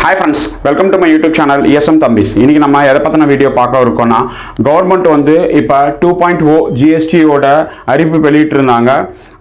Hi friends, welcome to my YouTube channel ESM Thambis. இன்னைக்கு நம்ம எதை பத்தின வீடியோ பார்க்க இருக்கோம்னா கவர்மெண்ட் வந்து இப்போ 2.0 GST ஓட அறிவிப்பு வெளியிட்டிருந்தாங்க.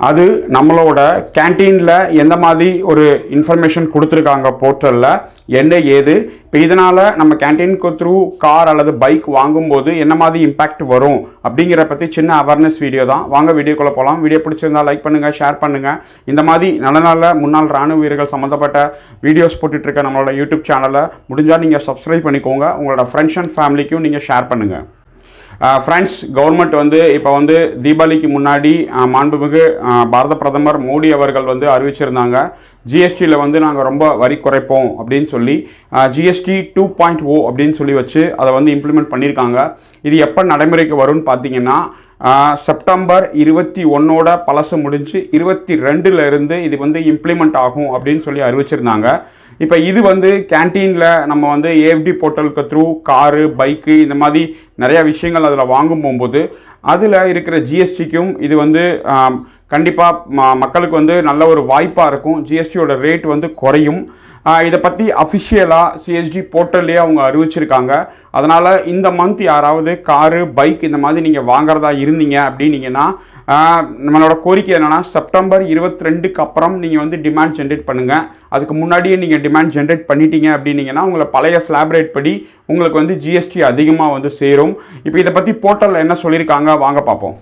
அது நம்மளோட கேண்டீனில் எந்த மாதிரி ஒரு இன்ஃபர்மேஷன் கொடுத்துருக்காங்க போர்ட்டலில் என்ன ஏது இப்போ இதனால் நம்ம கேண்டீனுக்கு த்ரூ கார் அல்லது பைக் வாங்கும்போது என்ன மாதிரி இம்பேக்ட் வரும் அப்படிங்கிற பற்றி சின்ன அவேர்னஸ் வீடியோ தான். வாங்க வீடியோக்குள்ளே போகலாம். வீடியோ பிடிச்சிருந்தா லைக் பண்ணுங்கள், ஷேர் பண்ணுங்கள். இந்த மாதிரி நல்ல முன்னாள் ராணுவ வீரர்கள் சம்மந்தப்பட்ட வீடியோஸ் போட்டுட்ருக்க நம்மளோட யூடியூப் சேனலை முடிஞ்சால் நீங்கள் சப்ஸ்கிரைப் பண்ணிக்கோங்க. உங்களோட ஃப்ரெண்ட்ஸ் அண்ட் ஃபேமிலிக்கும் நீங்கள் ஷேர் பண்ணுங்கள். ஃப்ரெண்ட்ஸ், கவர்மெண்ட் வந்து இப்போ வந்து தீபாவளிக்கு முன்னாடி மாண்புமிகு பாரத பிரதமர் மோடி அவர்கள் வந்து அறிவிச்சிருந்தாங்க, ஜிஎஸ்டியில் வந்து நாங்கள் ரொம்ப வரி குறைப்போம் அப்படின்னு சொல்லி ஜிஎஸ்டி 2.0 அப்படின்னு சொல்லி வச்சு அதை வந்து இம்ப்ளிமெண்ட் பண்ணியிருக்காங்க. இது எப்போ நடைமுறைக்கு வரும்னு பார்த்தீங்கன்னா செப்டம்பர் 21 பழசு முடிஞ்சு 22 இது வந்து இம்ப்ளிமெண்ட் ஆகும் அப்படின்னு சொல்லி அறிவிச்சிருந்தாங்க. இப்போ இது வந்து கேன்டீனில் நம்ம வந்து ஏஎஃப்டி போர்ட்டலுக்கு த்ரூ காரு பைக்கு இந்த மாதிரி நிறையா விஷயங்கள் அதில் வாங்கும் போகும்போது அதில் இருக்கிற ஜிஎஸ்டிக்கும் இது வந்து கண்டிப்பாக மக்களுக்கு வந்து நல்ல ஒரு வாய்ப்பாக இருக்கும். ஜிஎஸ்டியோட ரேட் வந்து குறையும். இதை பற்றி அஃபிஷியலாக சிஎஸ்டி போர்ட்டல்லையே அவங்க அறிவிச்சிருக்காங்க. அதனால் இந்த மந்த் யாராவது காரு பைக் இந்த மாதிரி நீங்கள் வாங்குறதா இருந்தீங்க அப்படின்னீங்கன்னா நம்மளோட கோரிக்கை என்னென்னா செப்டம்பர் 22க்கு அப்புறம் நீங்கள் வந்து டிமாண்ட் ஜென்ரேட் பண்ணுங்கள். அதுக்கு முன்னாடியே நீங்கள் டிமாண்ட் ஜென்ரேட் பண்ணிட்டீங்க அப்படின்னீங்கன்னா உங்களை பழைய ஸ்லாப் ரேட் படி உங்களுக்கு வந்து ஜிஎஸ்டி அதிகமாக வந்து சேரும். இப்போ இதை பற்றி போர்ட்டலில் என்ன சொல்லியிருக்காங்க வாங்க பார்ப்போம்.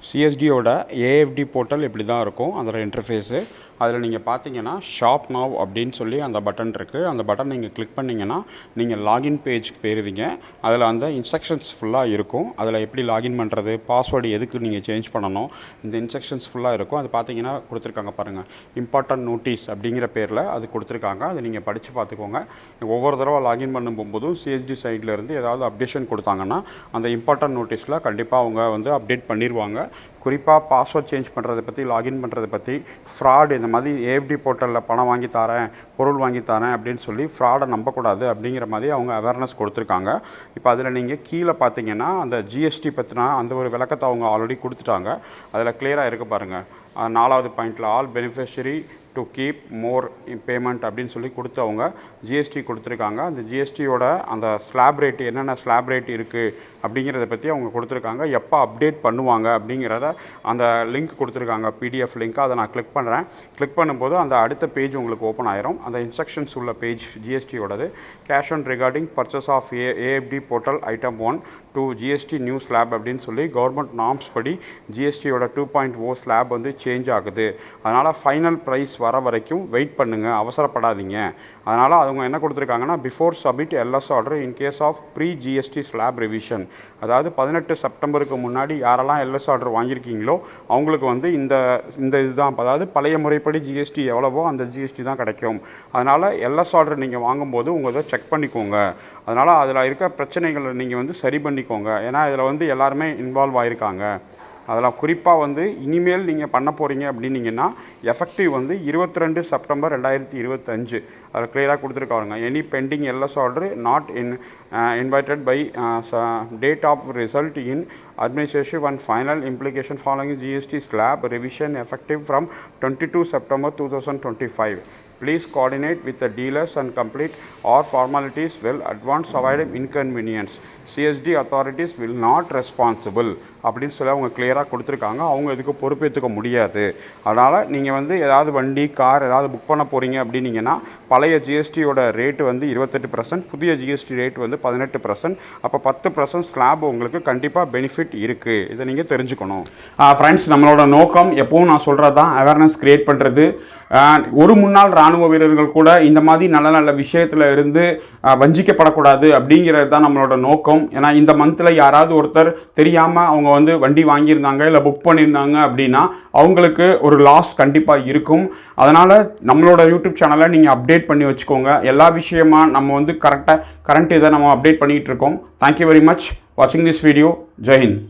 சிஎஸ்டியோட ஏஎஃப்டி போர்ட்டல் இப்படி தான் இருக்கும். அதோட இன்டர்ஃபேஸு அதில் நீங்கள் பார்த்தீங்கன்னா ஷாப் நவ் அப்படின்னு சொல்லி அந்த பட்டன் இருக்குது. அந்த பட்டன் நீங்கள் கிளிக் பண்ணிங்கன்னா நீங்கள் லாகின் பேஜ்க்கு போயிருவீங்க. அதில் அந்த இன்ஸ்ட்ரக்ஷன்ஸ் ஃபுல்லாக இருக்கும். அதில் எப்படி லாகின் பண்ணுறது, பாஸ்வேர்டு எதுக்கு நீங்கள் சேஞ்ச் பண்ணணும், இந்த இன்ஸ்ட்ரக்ஷன்ஸ் ஃபுல்லாக இருக்கும். அது பார்த்தீங்கன்னா கொடுத்துருக்காங்க பாருங்கள், இம்பார்ட்டன்ட் நோட்டீஸ் அப்படிங்கிற பேரில் அது கொடுத்துருக்காங்க. அதை நீங்கள் படித்து பார்த்துக்கோங்க. ஒவ்வொரு தடவை லாகின் பண்ணும் போகும்போதும் சிஎஸ்டி சைட்லேருந்து ஏதாவது அப்டேஷன் கொடுத்தாங்கன்னா அந்த இம்பார்ட்டன்ட் நோட்டீஸில் கண்டிப்பாக அவங்க வந்து அப்டேட் பண்ணிடுவாங்க. குறிப்பாக பாஸ்வேர்ட் சேஞ்ச் பண்ணுறதை பற்றி, லாகின் பண்ணுறதை பற்றி, ஃப்ராடு இந்த மாதிரி ஏஎஃப்டி போர்ட்டலில் பணம் வாங்கி தரேன், பொருள் வாங்கி தரேன் அப்படின்னு சொல்லி ஃப்ராடை நம்பக்கூடாது அப்படிங்கிற மாதிரி அவங்க அவேர்னஸ் கொடுத்துருக்காங்க. இப்போ அதில் நீங்கள் கீழே பார்த்தீங்கன்னா அந்த ஜிஎஸ்டி பற்றினா அந்த ஒரு விளக்கத்தை அவங்க ஆல்ரெடி கொடுத்துட்டாங்க. அதில் கிளியராக இருக்குது பாருங்கள். 4வது பாயிண்டில் all beneficiary to keep more payment அப்படின்னு சொல்லி கொடுத்து அவங்க ஜிஎஸ்டி கொடுத்துருக்காங்க. அந்த ஜிஎஸ்டியோட அந்த ஸ்லாப் ரேட்டு என்னென்ன ஸ்லாப் ரேட் இருக்குது அப்படிங்கிறத பற்றி அவங்க கொடுத்துருக்காங்க. எப்போ அப்டேட் பண்ணுவாங்க அப்படிங்கிறத அந்த லிங்க் கொடுத்துருக்காங்க, பிடிஎஃப் லிங்க். அதை நான் கிளிக் பண்ணுறேன். கிளிக் பண்ணும்போது அந்த அடுத்த பேஜ் உங்களுக்கு ஓப்பன் ஆயிரும். அந்த இன்ஸ்ட்ரக்ஷன்ஸ் உள்ள பேஜ் ஜிஎஸ்டியோடது. Cash on recording purchase of AFT portal item 1 to GST new slab அப்படின்னு சொல்லி கவர்மெண்ட் நார்ம்ஸ் படி ஜிஎஸ்டியோட 2.0 ஸ்லாப் வந்து சேஞ்ச் ஆகுது. அதனால் ஃபைனல் ப்ரைஸ் வர வரைக்கும் வெயிட் பண்ணுங்கள், அவசரப்படாதீங்க. அதனால் அவங்க என்ன கொடுத்துருக்காங்கன்னா before submit LS order in case of pre GST slab revision. அதாவது 18 செப்டம்பருக்கு முன்னாடி யாரெல்லாம் எல்எஸ் ஆர்டர் வாங்கியிருக்கீங்களோ அவங்களுக்கு வந்து இந்த இதுதான், அதாவது பழைய முறைப்படி ஜிஎஸ்டி எவ்வளவோ அந்த ஜிஎஸ்டி தான் கிடைக்கும். அதனால் எல்எஸ் ஆர்டர் நீங்கள் வாங்கும்போது உங்கள் இதை செக் பண்ணிக்கோங்க. அதனால் அதில் இருக்க பிரச்சனைகளை நீங்கள் வந்து சரி பண்ணிக்கோங்க. ஏன்னா இதில் வந்து எல்லாருமே இன்வால்வ் ஆகிருக்காங்க. அதில் குறிப்பாக வந்து இனிமேல் நீங்கள் பண்ண போகிறீங்க அப்படின்னீங்கன்னா எஃபெக்டிவ் வந்து 22 செப்டம்பர் 2025 அதில் கிளியராக கொடுத்துருக்காங்க. Any pending LS order not invited by date of result in administrative and final implication following GST slab revision effective from 22 September 2025. Please coordinate with the dealers and complete all formalities well advance avoid inconvenience. CSD authorities will not responsible அப்படின்னு சொல்லி அவங்க கிளியராக கொடுத்துருக்காங்க. அவங்க இதுக்கு பொறுப்பேற்றுக்க முடியாது. அதனால் நீங்கள் வந்து ஏதாவது வண்டி கார் ஏதாவது புக் பண்ண போகிறீங்க அப்படின்னீங்கன்னா பழைய ஜிஎஸ்டியோட ரேட்டு வந்து 28%, புதிய ஜிஎஸ்டி ரேட் வந்து 18%. அப்போ 10% ஸ்லாப் உங்களுக்கு கண்டிப்பாக பெனிஃபிட் இருக்குது. இதை நீங்கள் தெரிஞ்சுக்கணும். ஃப்ரெண்ட்ஸ், நம்மளோட நோக்கம் எப்பவும் நான் சொல்கிறது தான், அவேர்னஸ் க்ரியேட் பண்ணுறது. ஒரு முன்னாள் இராணுவ வீரர்கள் கூட இந்த மாதிரி நல்ல விஷயத்தில் இருந்து வஞ்சிக்கப்படக்கூடாது அப்படிங்கிறது தான் நம்மளோட நோக்கம். ஏன்னா இந்த மந்தில் யாராவது ஒருத்தர் தெரியாமல் அவங்க வந்து வண்டி வாங்கியிருந்தாங்க இல்லை புக் பண்ணியிருந்தாங்க அப்படின்னா அவங்களுக்கு ஒரு லாஸ் கண்டிப்பாக இருக்கும். அதனால் நம்மளோட யூடியூப் சேனலை நீங்கள் அப்டேட் பண்ணி வச்சுக்கோங்க. எல்லா விஷயமா நம்ம வந்து கரண்ட் இதை நம்ம அப்டேட் பண்ணிகிட்டு இருக்கோம். தேங்க்யூ வெரி மச் வாட்சிங் திஸ் வீடியோ. ஜெய் ஹிந்த்.